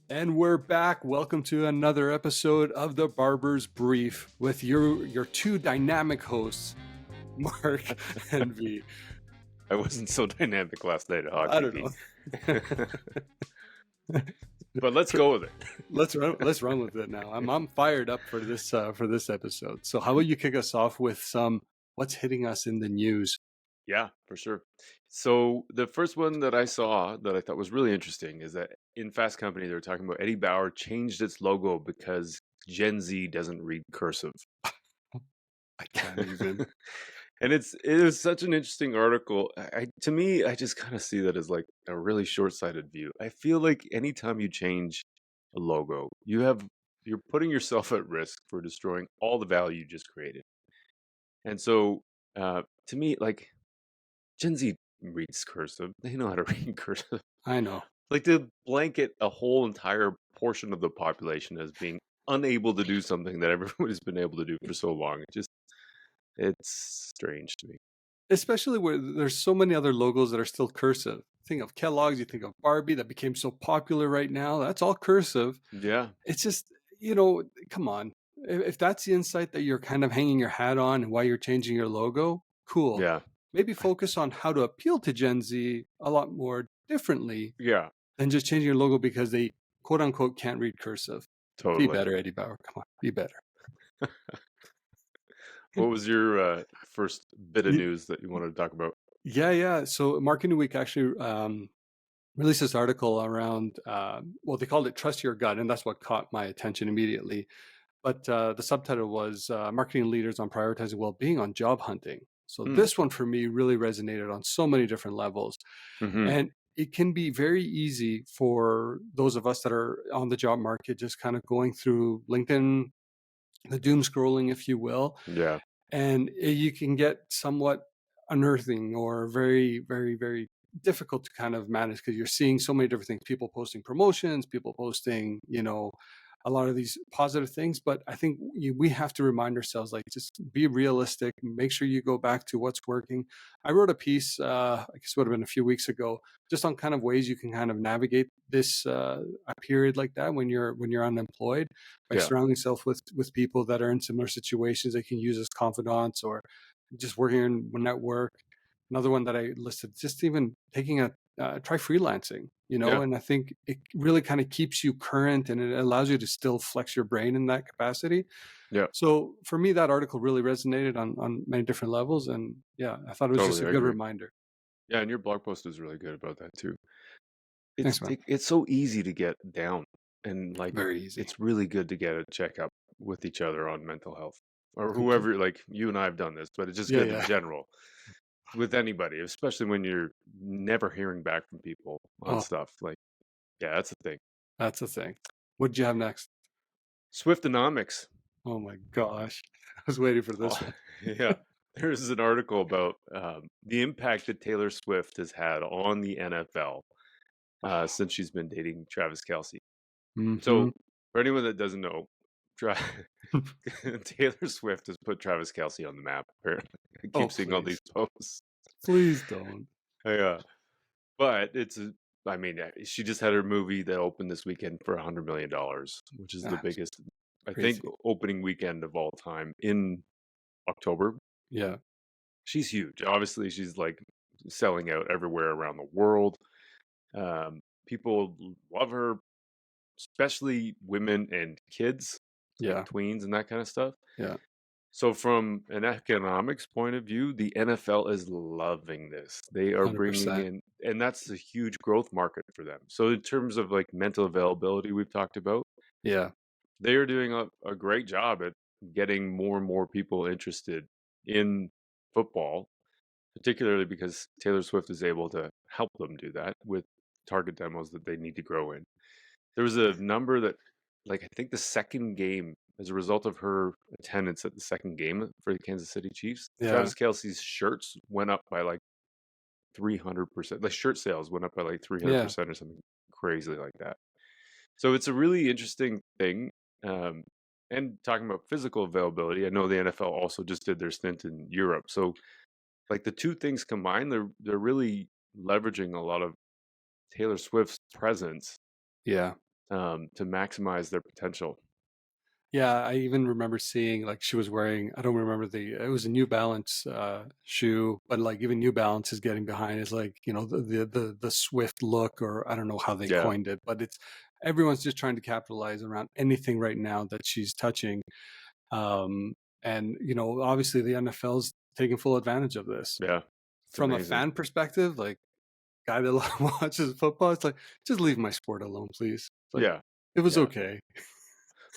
And we're back. Welcome to another episode of the Barber's Brief with your two dynamic hosts, Mark and V. I wasn't so dynamic last night at I hockey, don't Pete. know. But let's go with it. Let's run with it now. I'm fired up for this episode. So how about you kick us off with some what's hitting us in the news? Yeah, for sure. So the first one that I saw that I thought was really interesting is that in Fast Company, they were talking about Eddie Bauer changed its logo because Gen Z doesn't read cursive. I can't even. And it is such an interesting article. To me, I just kind of see that as like a really short-sighted view. I feel like anytime you change a logo, you're putting yourself at risk for destroying all the value you just created. And so, to me, like Gen Z reads cursive. They know how to read cursive. I know. Like to blanket a whole entire portion of the population as being unable to do something that everybody's been able to do for so long. It's strange to me. Especially where there's so many other logos that are still cursive. Think of Kellogg's, you think of Barbie that became so popular right now. That's all cursive. Yeah. It's just, come on. If that's the insight that you're kind of hanging your hat on and why you're changing your logo, cool. Yeah. Maybe focus on how to appeal to Gen Z a lot more differently Yeah. than just changing your logo because they quote unquote can't read cursive. Totally. Be better, Eddie Bauer. Come on, be better. What was your first bit of news that you wanted to talk about? Yeah. So Marketing Week actually released this article around, they called it Trust Your Gut, and that's what caught my attention immediately. But the subtitle was Marketing Leaders on Prioritizing Wellbeing on Job Hunting. So this one for me really resonated on so many different levels. Mm-hmm. And it can be very easy for those of us that are on the job market, just kind of going through LinkedIn, the doom scrolling, if you will. Yeah. And you can get somewhat unearthing or very, very, very difficult to kind of manage because you're seeing so many different things, people posting promotions, people posting, a lot of these positive things. But I think we have to remind ourselves, like, just be realistic, make sure you go back to what's working. I wrote a piece, I guess it would have been a few weeks ago, just on kind of ways you can kind of navigate this a period like that when you're unemployed, by surrounding yourself with people that are in similar situations they can use as confidants, or just working in a network. Another one that I listed, just even taking a try freelancing, and I think it really kind of keeps you current and it allows you to still flex your brain in that capacity. Yeah. So for me, that article really resonated on many different levels. And yeah, I thought it was just a good reminder. Yeah, and your blog post is really good about that too. Thanks, man. It's so easy to get down, and like Very easy. it's really good to get a checkup with each other on mental health, or whoever. Like you and I have done this, but it's just good in general with anybody, especially when you're never hearing back from people on stuff. Like, yeah, that's the thing. That's the thing. What did you have next? Swiftonomics. Oh my gosh, I was waiting for this one. Yeah. There's an article about the impact that Taylor Swift has had on the NFL since she's been dating Travis Kelce. Mm-hmm. So, for anyone that doesn't know, Taylor Swift has put Travis Kelce on the map. Apparently, I keep seeing all these posts. Please don't. Yeah, but she just had her movie that opened this weekend for $100 million, which is the biggest, I think, opening weekend of all time in October. Yeah. She's huge. Obviously, she's like selling out everywhere around the world. People love her, especially women and kids, like tweens and that kind of stuff. Yeah. So from an economics point of view, the NFL is loving this. They are 100%. Bringing in, and that's a huge growth market for them. So in terms of like mental availability we've talked about, yeah, they are doing a great job at getting more and more people interested in football, particularly because Taylor Swift is able to help them do that with target demos that they need to grow in. There was a number that, like, I think the second game, as a result of her attendance at the second game for the Kansas City Chiefs, Travis Kelce's shirts went up by like 300%. The shirt sales went up by like 300% or something crazy like that. So it's a really interesting thing. And talking about physical availability, I know the NFL also just did their stint in Europe. So like the two things combined, they're really leveraging a lot of Taylor Swift's presence. Yeah. to maximize their potential. Yeah, I even remember seeing like she was wearing, I don't remember it was a New Balance shoe, but like even New Balance is getting behind is like, the Swift look, or I don't know how they Yeah, coined it, but it's everyone's just trying to capitalize around anything right now that she's touching. Um, and obviously the NFL's taking full advantage of this. yeah, it's From a amazing. fan perspective, like guy that watches football, it's like just leave my sport alone, please. It's like Yeah, it was yeah. okay.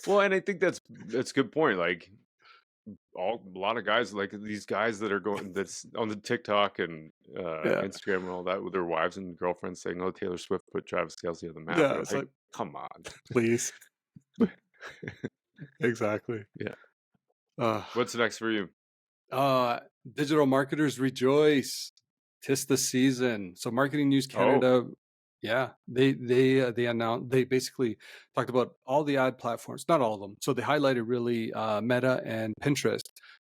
Well, and I think that's a good point. Like a lot of guys, like these guys that are going that's on the TikTok and Yeah, Instagram and all that with their wives and girlfriends saying, "Oh, Taylor Swift put Travis Kelce on the map." yeah. You're It's like, like come on. please, exactly. Yeah. Uh, What's next for you? uh, Digital marketers rejoice. 'Tis the season. So Marketing News Oh, Canada, yeah, they announced, they basically talked about all the ad platforms, not all of them. So they highlighted really Meta and Pinterest,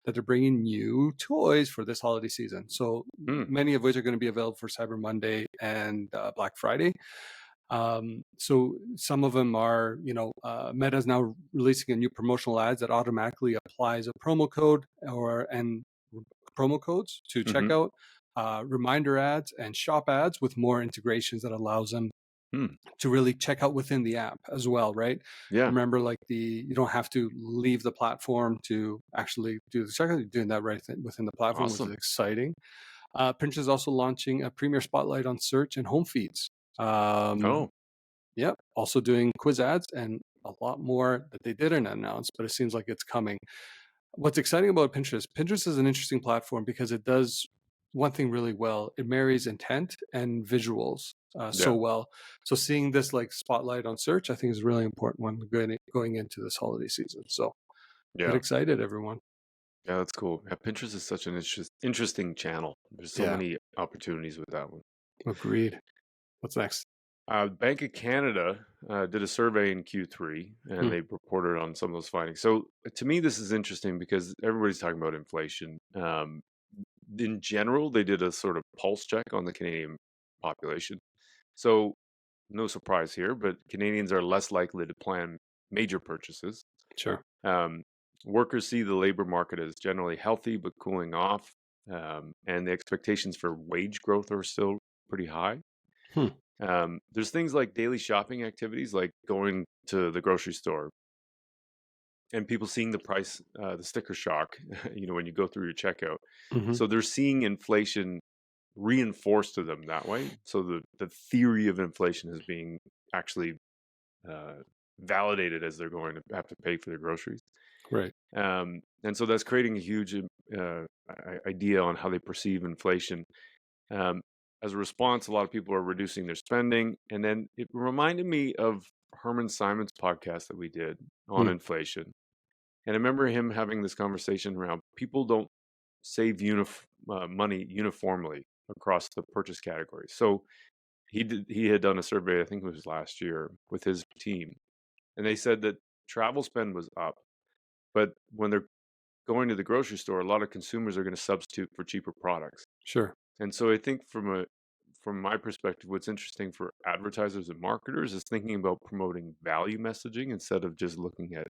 that they're bringing new toys for this holiday season. So hmm, many of which are going to be available for Cyber Monday and Black Friday. So some of them are, Meta is now releasing a new promotional ads that automatically applies a promo code and promo codes to mm-hmm, checkout, reminder ads and shop ads with more integrations that allows them hmm, to really check out within the app as well, right? yeah, Remember, like you don't have to leave the platform to actually do the checkout. You're doing that right within the platform, which is awesome. exciting. Pinterest is also launching a Premier Spotlight on search and home feeds. Um, Oh, Yep. Also doing quiz ads and a lot more that they didn't announce, but it seems like it's coming. What's exciting about Pinterest, Pinterest is an interesting platform because it does one thing really well. It marries intent and visuals so yeah, well. So seeing this like spotlight on search, I think is really important when going into this holiday season. So get yeah, excited, everyone. yeah. That's cool. Yeah, Pinterest is such an interesting channel. There's so Yeah, many opportunities with that one. agreed. What's next? Bank of Canada did a survey in Q3, and Hmm, they reported on some of those findings. So to me, this is interesting because everybody's talking about inflation. In general, they did a sort of pulse check on the Canadian population. So no surprise here, but Canadians are less likely to plan major purchases. sure. Um, Workers see the labor market as generally healthy but cooling off, and the expectations for wage growth are still pretty high. Hmm, There's things like daily shopping activities, like going to the grocery store and people seeing the price, the sticker shock, when you go through your checkout. hmm. So they're seeing inflation reinforced to them that way. So the theory of inflation is being actually uh, validated as they're going to have to pay for their groceries. Right. And so that's creating a huge idea on how they perceive inflation. Um, as a response, a lot of people are reducing their spending. And then it reminded me of Herman Simon's podcast that we did on Hmm, inflation. And I remember him having this conversation around people don't save money uniformly across the purchase categories. So he had done a survey, I think it was last year, with his team, and they said that travel spend was up, but when they're going to the grocery store, a lot of consumers are going to substitute for cheaper products. sure. And so I think from my perspective, what's interesting for advertisers and marketers is thinking about promoting value messaging instead of just looking at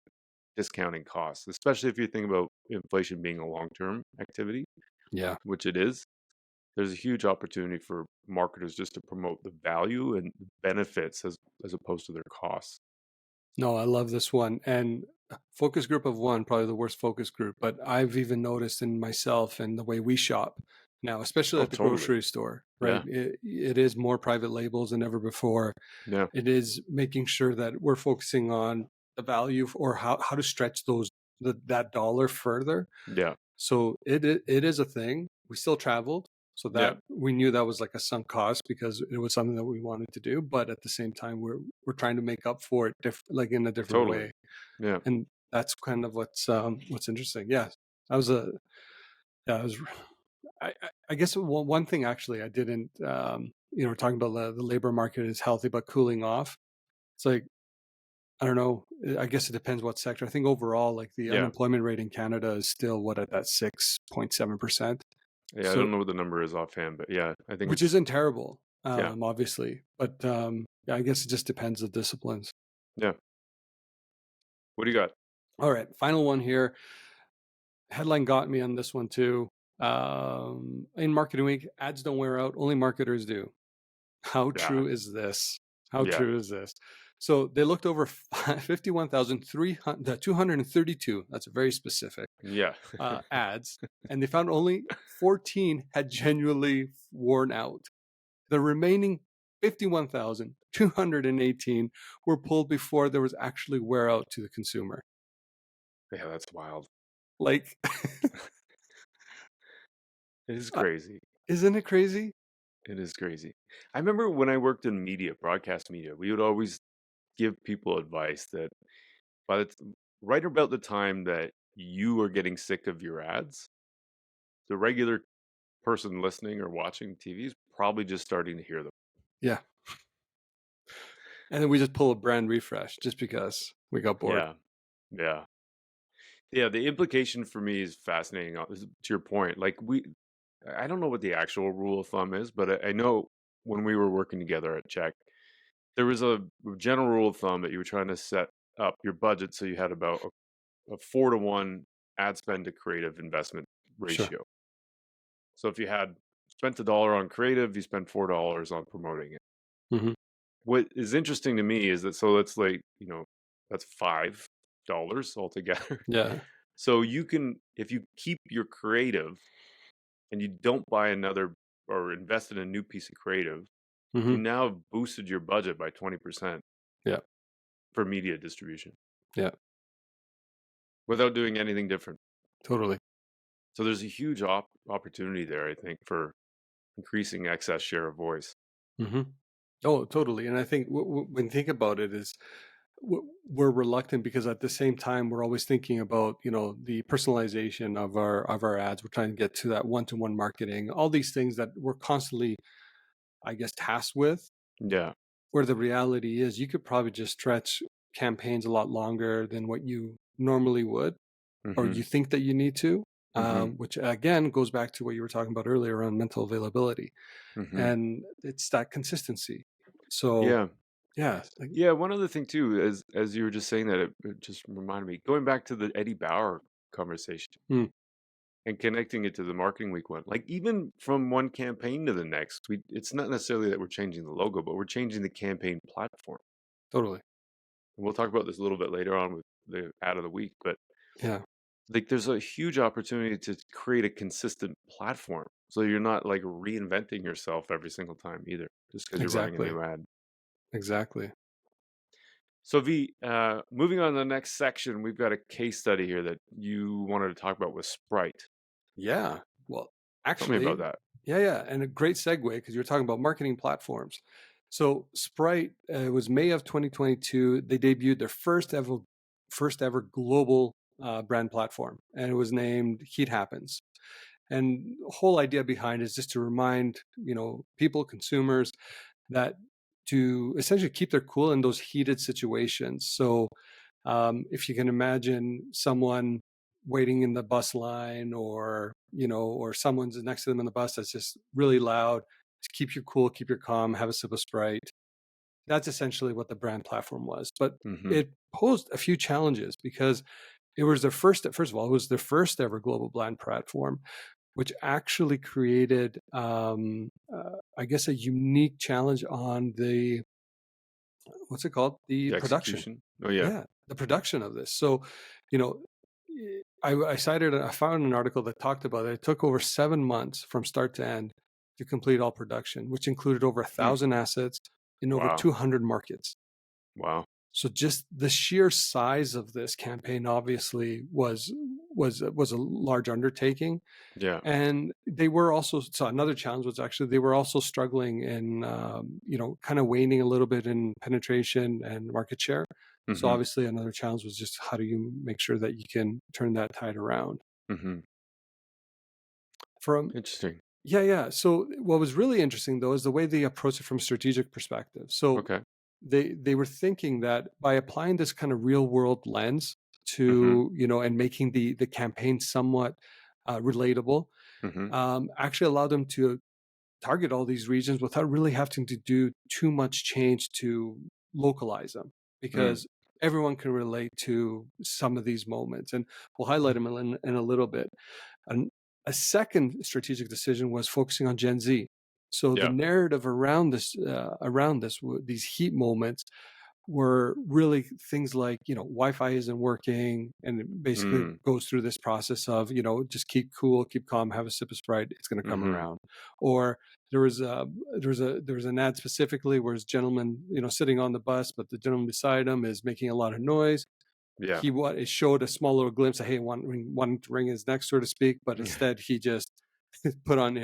discounting costs, especially if you think about inflation being a long-term activity, Yeah. which it is. There's a huge opportunity for marketers just to promote the value and benefits as opposed to their costs. No, I love this one. And focus group of one, probably the worst focus group, but I've even noticed in myself and the way we shop now, especially Oh, at the totally. grocery store, right? Yeah. It is more private labels than ever before. Yeah. It is making sure that we're focusing on the value or how to stretch that dollar further. Yeah. So it is a thing. We still traveled, so Yeah. that we knew that was like a sunk cost because it was something that we wanted to do. But at the same time, we're trying to make up for it, like in a different Totally. way, Yeah. and that's kind of what's interesting. Yeah, that was a yeah, I was. I guess one thing actually I didn't. We're talking about the labor market is healthy but cooling off. It's like I don't know. I guess it depends what sector. I think overall, like the Yeah. unemployment rate in Canada is still what at that 6.7%. Yeah. I So don't know what the number is offhand, but yeah, I think which it's isn't terrible, yeah. obviously, but yeah, I guess it just depends the disciplines. Yeah. What do you got? All right, final one here. Headline got me on this one too. In marketing week, ads don't wear out, only marketers do. How Yeah. true is this? How Yeah. true is this? So they looked over 51,232, that's very specific, Yeah. ads, and they found only 14 had genuinely worn out. The remaining 51,218 were pulled before there was actually wear out to the consumer. Yeah, that's wild. Like, It is uh, crazy. isn't it crazy? It is crazy. I remember when I worked in media, broadcast media, we would always give people advice that by right about the time that you are getting sick of your ads, the regular person listening or watching TV is probably just starting to hear them. Yeah. And then we just pull a brand refresh just because we got bored. Yeah. Yeah. Yeah, the implication for me is fascinating. To your point, like I don't know what the actual rule of thumb is, but I know when we were working together at Check, there was a general rule of thumb that you were trying to set up your budget so you had about a 4-to-1 ad spend to creative investment Sure. ratio. So if you had spent $1 on creative, you spent $4 on promoting it. Hmm. What is interesting to me is that so let's like, that's $5 altogether. Yeah. So you can if you keep your creative and you don't buy another or invest in a new piece of creative, you Hmm. now have boosted your budget by 20% Yeah. for media distribution Yeah. without doing anything different. Totally. So there's a huge opportunity there, I think, for increasing excess share of voice. Hmm. Oh, totally. And I think when you think about it is we're reluctant because at the same time we're always thinking about the personalization of our ads. We're trying to get to that one-to-one marketing, all these things that we're constantly, I guess, tasked with. Yeah. Where the reality is, you could probably just stretch campaigns a lot longer than what you normally would, or Mhm. you think that you need to. Mhm. Which again goes back to what you were talking about earlier around mental availability, Mhm. and it's that consistency. So Yeah. yeah, like, Yeah, one other thing too, as you were just saying that, it just reminded me, going back to the Eddie Bauer conversation mm, and connecting it to the marketing week one. Like even from one campaign to the next, it's not necessarily that we're changing the logo, but we're changing the campaign platform. totally. And we'll talk about this a little bit later on with the ad of the week, but Yeah, like there's a huge opportunity to create a consistent platform. So you're not like reinventing yourself every single time either, just because you're running a exactly, new ad. exactly. So V, moving on to the next section, we've got a case study here that you wanted to talk about with Sprite. Yeah. Well, Tell me about actually, that. yeah, and a great segue because you're talking about marketing platforms. So Sprite, it was May of 2022. They debuted their first ever global brand platform, and it was named Heat Happens. And the whole idea behind it is just to remind people, consumers, that to essentially keep their cool in those heated situations. So if you can imagine someone waiting in the bus line, or someone's next to them in the bus that's just really loud, to keep you cool, keep you calm, have a sip of Sprite. That's essentially what the brand platform was. But Hmm. it posed a few challenges because it was their first of all, it was their first ever global brand platform, which actually created, I guess, a unique challenge on the, what's it called? The The production. execution. Oh yeah. Yeah, the production of this. So, you know, I found an article that talked about it. It took over 7 months from start to end to complete all production, which included over a Hmm. thousand assets in over Wow. 200 markets. Wow. So just the sheer size of this campaign obviously was a large undertaking. Yeah. And they were also, so another challenge was actually they were also struggling in, kind of waning a little bit in penetration and market share. So Hmm. obviously another challenge was just how do you make sure that you can turn that tide around Hmm. from, Interesting. yeah. So what was really interesting though is the way they approach it from a strategic perspective. So Okay. they were thinking that by applying this kind of real world lens Hmm. to, and making the campaign somewhat relatable, Hmm. actually allowed them to target all these regions without really having to do too much change to localize them. Mm. because everyone can relate to some of these moments, and we'll highlight them in a little bit. And a second strategic decision was focusing on Gen Z. So the Yeah. narrative around this, these heat moments were really things like, Wi-Fi isn't working, and it basically Mm. goes through this process of, just keep cool, keep calm, have a sip of Sprite, it's going to come Mhm. around. Or there was an ad specifically where this gentleman, sitting on the bus, but the gentleman beside him is making a lot of noise. Yeah. It showed a small little glimpse of, hey, wanting to wring his neck, so to speak, but instead he just put on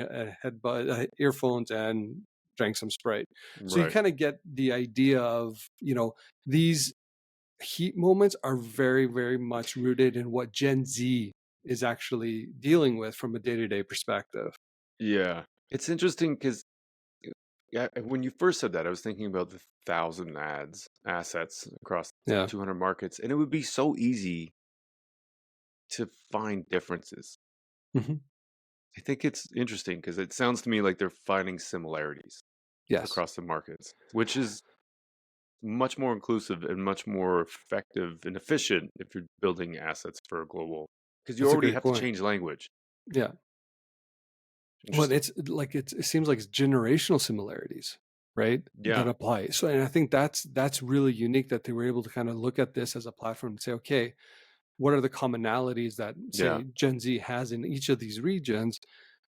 earphones and drank some Sprite. So you Right. kind of get the idea of, these heat moments are very, very much rooted in what Gen Z is actually dealing with from a day-to-day perspective. Yeah. It's interesting because yeah, when you first said that, I was thinking about the 1,000 assets across Yeah. 200 markets, and it would be so easy to find differences. Hmm. I think it's interesting because it sounds to me like they're finding similarities Yes. across the markets, which is much more inclusive and much more effective and efficient if you're building assets for a global, because you That's a already great have to point. change language. Yeah. Well, Interesting. it seems like it's generational similarities, right? That Yeah. apply. So, and I think that's really unique that they were able to kind of look at this as a platform and say, okay, what are the commonalities that, Yeah. say, Gen Z has in each of these regions?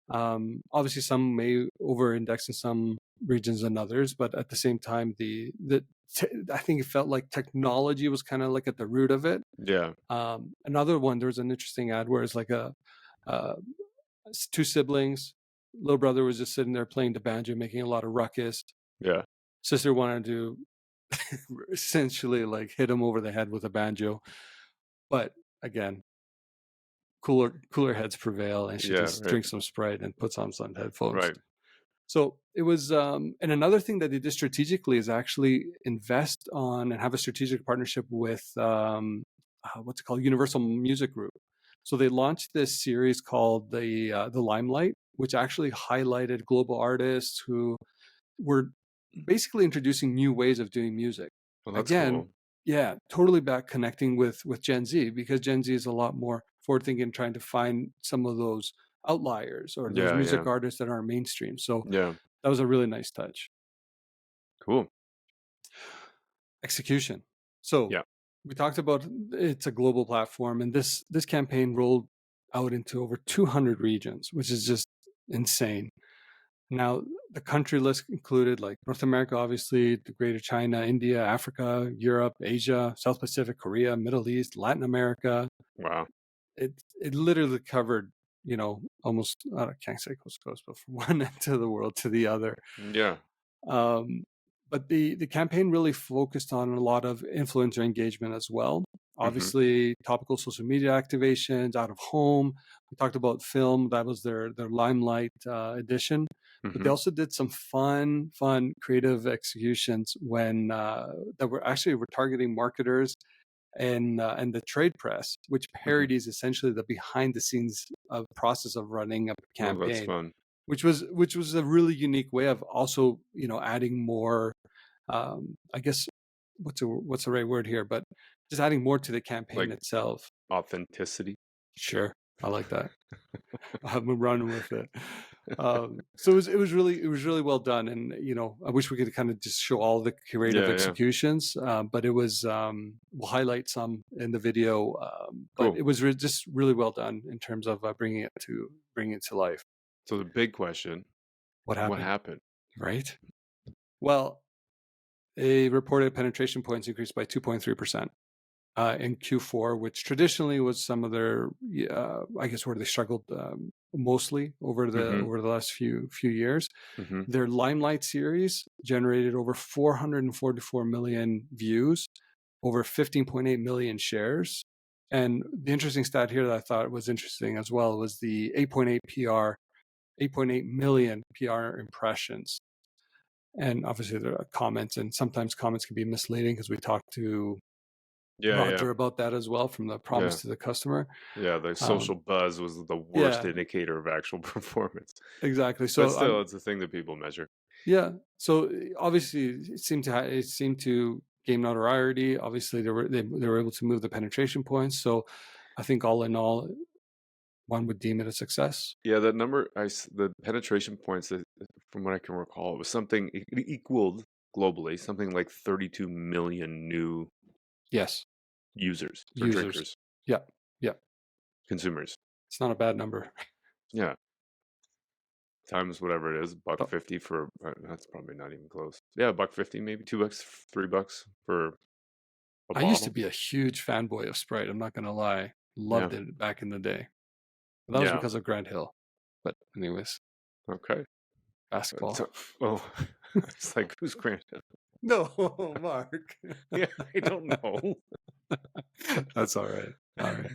Obviously, some may over-index in some regions than others, but at the same time, I think it felt like technology was kind of like at the root of it. Yeah. Another one, there was an interesting ad where it's like uh, two siblings. Little brother was just sitting there playing the banjo, making a lot of ruckus. Yeah. Sister wanted to essentially like hit him over the head with a banjo, but again, cooler heads prevail, and she Yeah. just Right. drinks some Sprite and puts on some headphones. Right. So it was, and another thing that they did strategically is actually invest on and have a strategic partnership with what's it called, Universal Music Group. So they launched this series called the Limelight, which actually highlighted global artists who were basically introducing new ways of doing music. Well, that's Again, cool. yeah, totally back connecting with Gen Z, because Gen Z is a lot more forward thinking, trying to find some of those outliers or those Yeah. music Yeah. artists that aren't mainstream. So Yeah. that was a really nice touch. Cool. Execution. So Yeah. we talked about it's a global platform, and this campaign rolled out into over 200 regions, which is just insane. Now, the country list included like North America, obviously, the Greater China, India, Africa, Europe, Asia, South Pacific, Korea, Middle East, Latin America. Wow. It literally covered, almost, I can't say coast to coast, but from one end of the world to the other. Yeah. Um, but the campaign really focused on a lot of influencer engagement as well. Mhm. Obviously, topical social media activations, out of home. We talked about film. That was their Limelight edition. But they Mhm. also did some fun, creative executions when that were targeting marketers and the trade press, which Mhm. parodies essentially the behind the scenes of process of running a Well, that's campaign, fun. which was a really unique way of also, adding more, I guess, what's the right word here, but just adding more to the campaign Like itself. authenticity. Sure, I like that. I'm running with it. So it was really well done, and I wish we could kind of just show all the creative Yeah. Yeah. executions, but it was, we'll highlight some in the video, but Cool. it was just really well done in terms of bringing it to life. So the big question: What what happened, happened? right? Well, a reported penetration points increased by 2.3%. In Q4, which traditionally was some of their, I guess, where they struggled mostly over the Mhm. over the last few years. Mhm. Their Limelight series generated over 444 million views, over 15.8 million shares. And the interesting stat here that I thought was interesting as well was the 8.8 million PR impressions. And obviously there are comments, and sometimes comments can be misleading because we talked to Yeah. Yeah. Roger about that as well, from the promise Yeah. to the customer. Yeah. The social Um, buzz was the worst yeah, indicator of actual performance, exactly. but So still, it's a thing that people measure. yeah. So obviously, it seemed to gain notoriety. Obviously, they were able to move the penetration points. So I think all in all, one would deem it a success. Yeah, that number, the penetration points, from what I can recall, it was something it equaled globally something like 32 million new Yes, users or users. drinkers, Yeah, yeah. consumers. It's not a bad number. Yeah, times whatever it is, Oh, $1.50 for that's probably not even close. Yeah, $1.50, maybe $2, $3 for a I used to bottle. be a huge fanboy of Sprite. I'm not gonna lie. Yeah, Loved it back in the day. But that was yeah. because of Grant Hill. But anyways, Okay. basketball. So, oh, it's like who's Grant? No, Mark. Yeah, I don't know. That's all right. All right.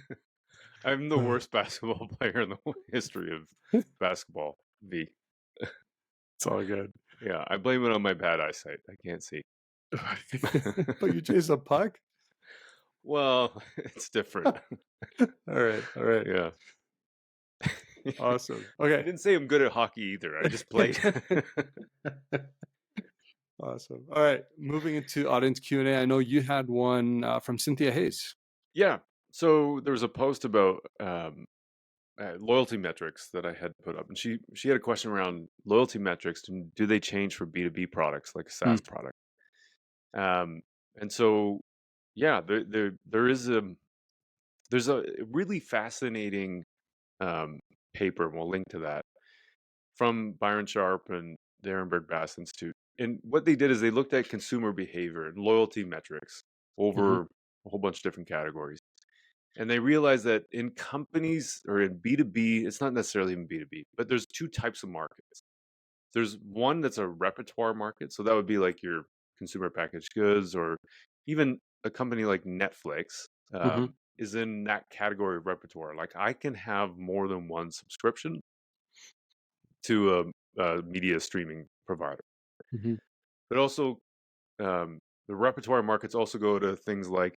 I'm the worst basketball player in the whole history of basketball. V. It's all good. Yeah, I blame it on my bad eyesight. I can't see. But you chase a puck? Well, it's different. All right. All right. Yeah. Awesome. I Okay. didn't say I'm good at hockey either. I just played. Awesome. All right. Moving into audience Q&A. I know you had one from Cynthia Hayes. Yeah. So there was a post about loyalty metrics that I had put up, and she had a question around loyalty metrics. And do they change for B2B products like a SaaS Hmm. product? And so, yeah, there's a really fascinating paper, and we'll link to that, from Byron Sharp and the Ehrenberg Bass Institute. And what they did is they looked at consumer behavior and loyalty metrics Mm-hmm. over a whole bunch of different categories. And they realized that in companies or in B2B, it's not necessarily even B2B, but there's two types of markets. There's one that's a repertoire market. So that would be like your consumer packaged goods, or even a company like Netflix Mm-hmm. is in that category of repertoire. Like I can have more than one subscription to a media streaming provider. Mm-hmm. But also, the repertoire markets also go to things like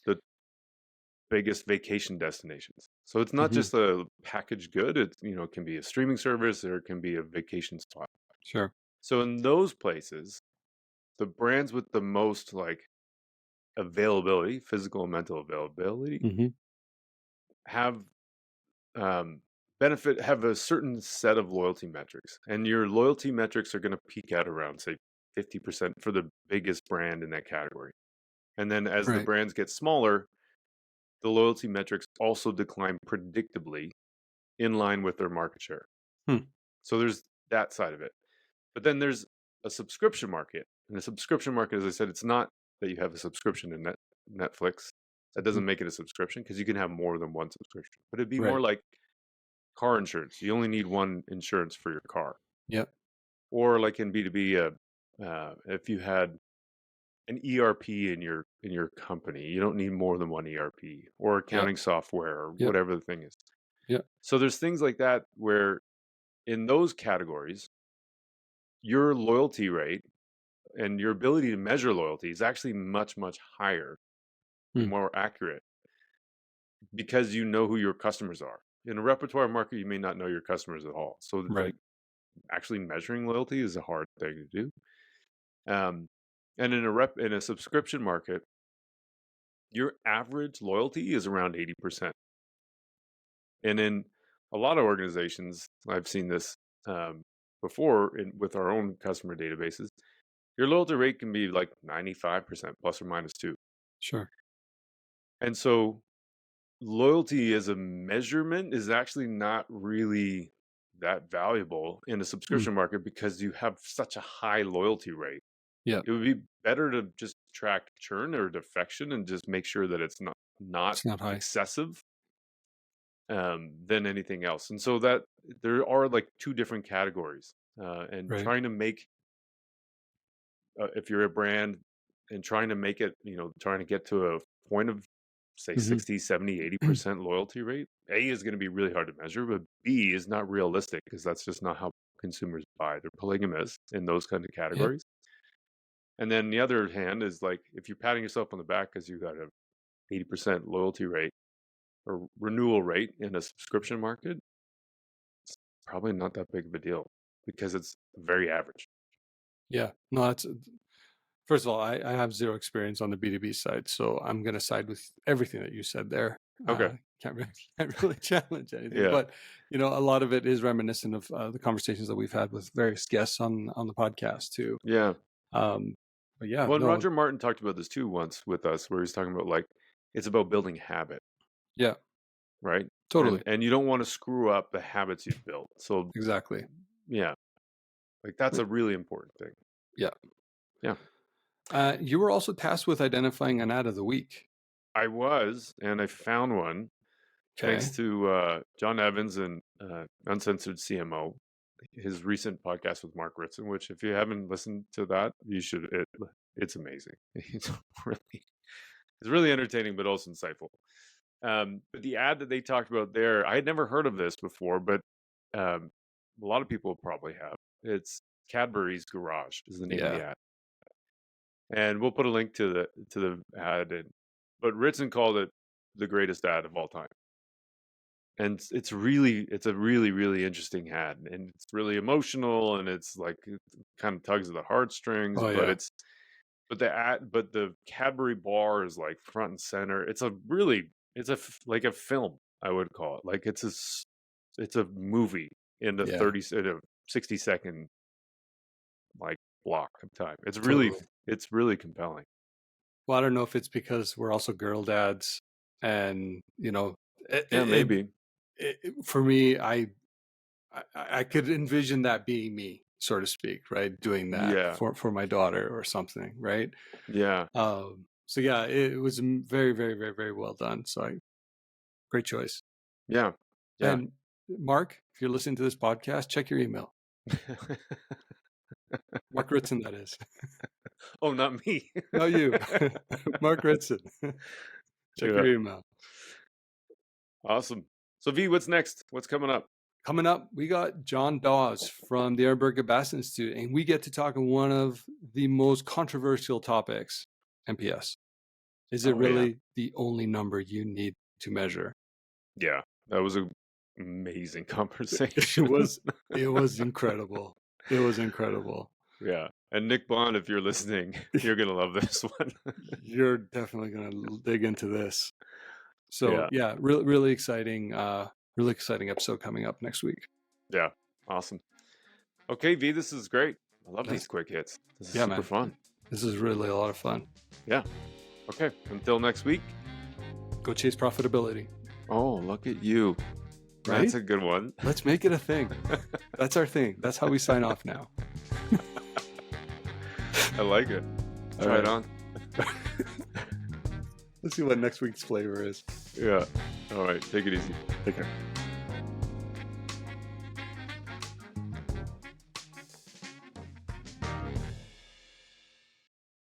the biggest vacation destinations. So it's not Mm-hmm. just a packaged good. It it can be a streaming service or it can be a vacation spot. Sure. So in those places, the brands with the most like availability, physical and mental availability, Mm-hmm. have um, have a certain set of loyalty metrics, and your loyalty metrics are going to peak out around say 50% for the biggest brand in that category. And then as the Right. brands get smaller, the loyalty metrics also decline predictably in line with their market share. Hmm. So there's that side of it. But then there's a subscription market. And the subscription market, as I said, it's not that you have a subscription in Netflix. That Mm-hmm. doesn't make it a subscription because you can have more than one subscription. But it'd be more Right. like car insurance. You only need one insurance for your car. Yep. Or like in B2B, if you had an ERP in your company, you don't need more than one ERP or Yep. accounting software or Yep. whatever the thing is. Yep. So there's things like that where in those categories, your loyalty rate and your ability to measure loyalty is actually much, much higher and Hmm. more accurate because you know who your customers are. In a repertoire market, you may not know your customers at all. So Right. like actually measuring loyalty is a hard thing to do. And in a subscription market, your average loyalty is around 80%. And in a lot of organizations, I've seen this before with our own customer databases, your loyalty rate can be like 95% plus or minus 2. Sure. And so loyalty as a measurement is actually not really that valuable in a Hmm. subscription market because you have such a high loyalty rate. Yep. It would be better to just track churn or defection and just make sure that it's not It's not high. excessive than anything else. And so that there are like two different categories, and Right. trying to make if you're a brand and trying to make it, trying to get to a point of say Mm-hmm. 60, 70, 80% loyalty rate, A is going to be really hard to measure, but B is not realistic because that's just not how consumers buy. They're polygamous in those kind of Yep. categories. And then the other hand is like if you're patting yourself on the back because you got a 80% loyalty rate or renewal rate in a subscription market, probably not that big of a deal because it's very average. Yeah. No, that's First of all, I have zero experience on the B2B side, so I'm going to side with everything that you said there. Okay. Can't really challenge anything, Yeah. but a lot of it is reminiscent of the conversations that we've had with various guests on the podcast too. Yeah. But yeah, Well, and no, Roger Martin talked about this too once with us, where he's talking about like it's about building habit, yeah, right? totally, And you don't want to screw up the habits you've built. So exactly, yeah, like that's a really important thing. yeah. Yeah. You were also tasked with identifying an ad of the week. I was, and I found one Okay, thanks to John Evans and Uncensored CMO, his recent podcast with Mark Ritson, which if you haven't listened to that, you should. It's amazing. It's really entertaining, but also insightful. But the ad that they talked about there, I had never heard of this before, but a lot of people probably have. It's Cadbury's Garage is the name of yeah, the ad, and we'll put a link to the ad. But Ritson called it the greatest ad of all time. And it's a really interesting ad, and it's really emotional, and it's like it kind of tugs at the heartstrings, oh but yeah, but the Cadbury bar is like front and center. Like a film, I would call it. Like it's a movie in a yeah, 60-second like block of time. totally. It's really compelling. Well, I don't know if it's because we're also girl dads, and Yeah, maybe. for me, I could envision that being me, so to speak, right? Doing that Yeah. for my daughter or something, right? Yeah. So yeah, it was very, very, very, very well done. So great choice. Yeah. Yeah. And Mark, if you're listening to this podcast, check your email. Mark Ritson, that is. Oh, not me. No, you. Mark Ritson. Check your email. Awesome. So V, what's next? What's coming up? Coming up, we got John Dawes from the Ehrenberg Bass Institute, and we get to talk on one of the most controversial topics, NPS. Is it really the only number you need to measure? Yeah, that was an amazing conversation. It was incredible. It was incredible. Yeah. And Nick Bond, if you're listening, you're going to love this one. You're definitely going to dig into this. So yeah, really exciting episode coming up next week. Yeah. Awesome. Okay, V, this is great. I love these quick hits. This is super fun. This is really a lot of fun. Yeah. Okay. Until next week. Go chase profitability. Oh, look at you. Right? That's a good one. Let's make it a thing. That's our thing. That's how we sign off now. I like it. Try it on. Let's see what next week's flavor is. Yeah. All right. Take it easy. Take care.